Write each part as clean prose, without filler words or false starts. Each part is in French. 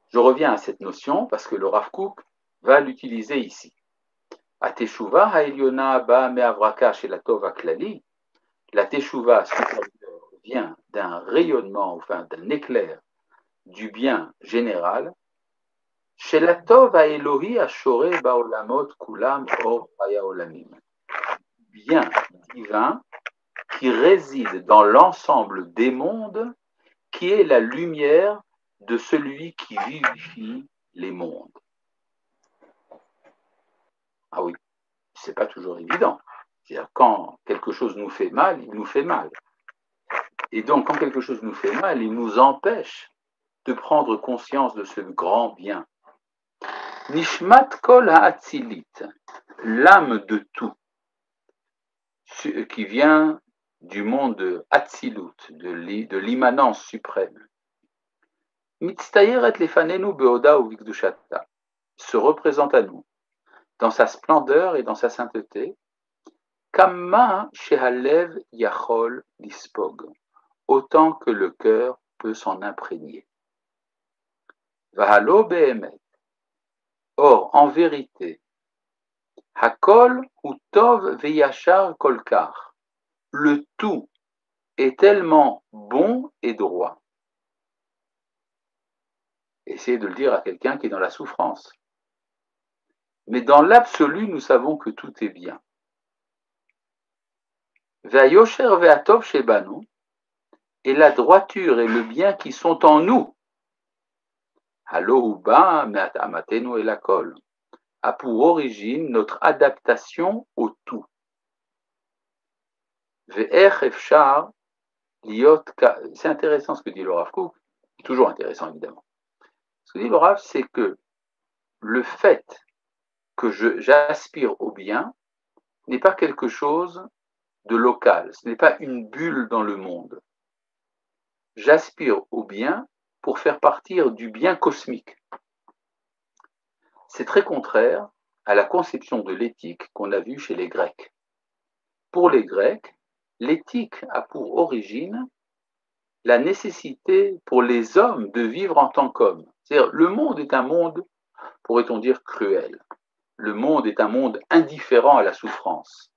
Je reviens à cette notion parce que le Rav Kook va l'utiliser ici. Ateshuva ha'elyona ba me'avraka chez la tov klali. La teshuva supérieure vient d'un rayonnement, enfin d'un éclair du bien général. Chez la tov ha'elohi ha'shore ba'olamot kulam or haya olamim. Bien divin qui réside dans l'ensemble des mondes, qui est la lumière de celui qui vivifie les mondes. Ah oui, c'est pas toujours évident. C'est-à-dire, quand quelque chose nous fait mal, il nous fait mal. Et donc, quand quelque chose nous fait mal, il nous empêche de prendre conscience de ce grand bien. Nishmat kol ha'atzilit, l'âme de tout, qui vient du monde Atzilut, de l'immanence suprême. Mitztayeret lefanenu beoda ou vikdushata, se représente à nous dans sa splendeur et dans sa sainteté, kamma shehalev yachol lispog, autant que le cœur peut s'en imprégner. Vahalo behemet, or en vérité, hakol ou tov veyachar kolkar, le tout est tellement bon et droit. Essayez de le dire à quelqu'un qui est dans la souffrance. Mais dans l'absolu, nous savons que tout est bien. Vayosher ve'atov shebanu, et la droiture et le bien qui sont en nous. Halohouba me'atamatenu elakol, a pour origine notre adaptation au tout. Ve'ech efshar liot, c'est intéressant ce que dit le Rav Kook, toujours intéressant évidemment. Ce que dit le Rav, c'est que le fait que j'aspire au bien n'est pas quelque chose de local, ce n'est pas une bulle dans le monde. J'aspire au bien pour faire partir du bien cosmique. C'est très contraire à la conception de l'éthique qu'on a vue chez les Grecs. Pour les Grecs, l'éthique a pour origine la nécessité pour les hommes de vivre en tant qu'hommes. C'est-à-dire, le monde est un monde, pourrait-on dire, cruel. Le monde est un monde indifférent à la souffrance.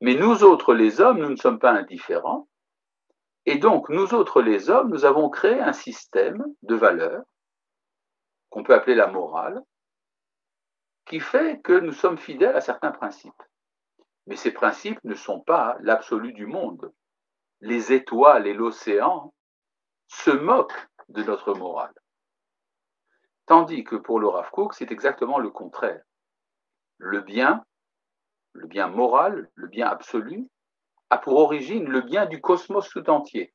Mais nous autres, les hommes, nous ne sommes pas indifférents. Et donc, nous autres, les hommes, nous avons créé un système de valeurs qu'on peut appeler la morale, qui fait que nous sommes fidèles à certains principes. Mais ces principes ne sont pas l'absolu du monde. Les étoiles et l'océan se moquent de notre morale. Tandis que pour le Rav Kook, c'est exactement le contraire. Le bien moral, le bien absolu, a pour origine le bien du cosmos tout entier.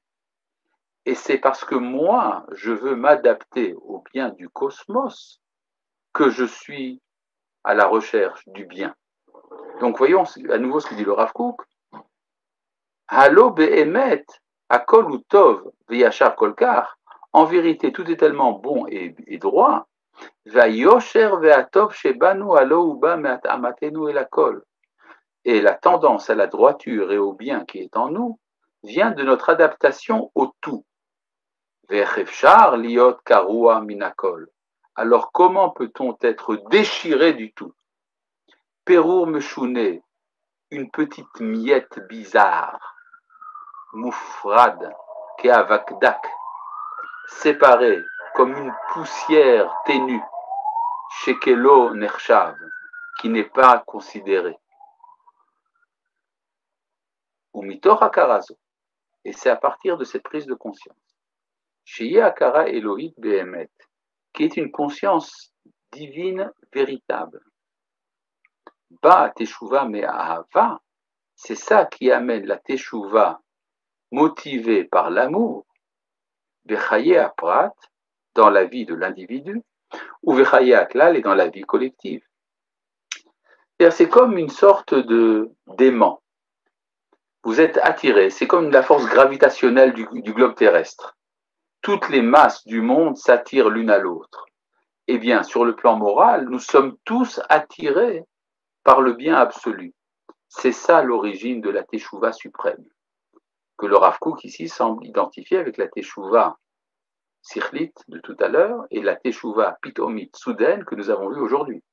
Et c'est parce que moi, je veux m'adapter au bien du cosmos que je suis à la recherche du bien. Donc voyons à nouveau ce que dit le Rav Kook. Halo be'emet, akol ou tov, v'yachar kolkar. En vérité, tout est tellement bon et droit. Va'yosher ve'atov shebanu halo uba me'atamatenu elakol. Et la tendance à la droiture et au bien qui est en nous vient de notre adaptation au tout. Ve'chefshar liot karua minakol. Alors comment peut-on être déchiré du tout? Perur meshouné, une petite miette bizarre, moufrad, keavakdak, séparée comme une poussière ténue, shekelo nershav, qui n'est pas considérée. Ou mitor akarazo, et c'est à partir de cette prise de conscience. Sheye akara Elohit behemet, qui est une conscience divine véritable. Ba teshuva me'ahava, c'est ça qui amène la teshuva motivée par l'amour, bechaye aprat, dans la vie de l'individu, ou bechaye aklal, et dans la vie collective. C'est comme une sorte d'aimant. Vous êtes attiré, c'est comme la force gravitationnelle du globe terrestre. Toutes les masses du monde s'attirent l'une à l'autre. Eh bien, sur le plan moral, nous sommes tous attirés par le bien absolu. C'est ça l'origine de la teshuva suprême, que le Rav Kook ici semble identifier avec la teshuva sikhlit de tout à l'heure et la teshuva pitomite soudaine que nous avons vue aujourd'hui.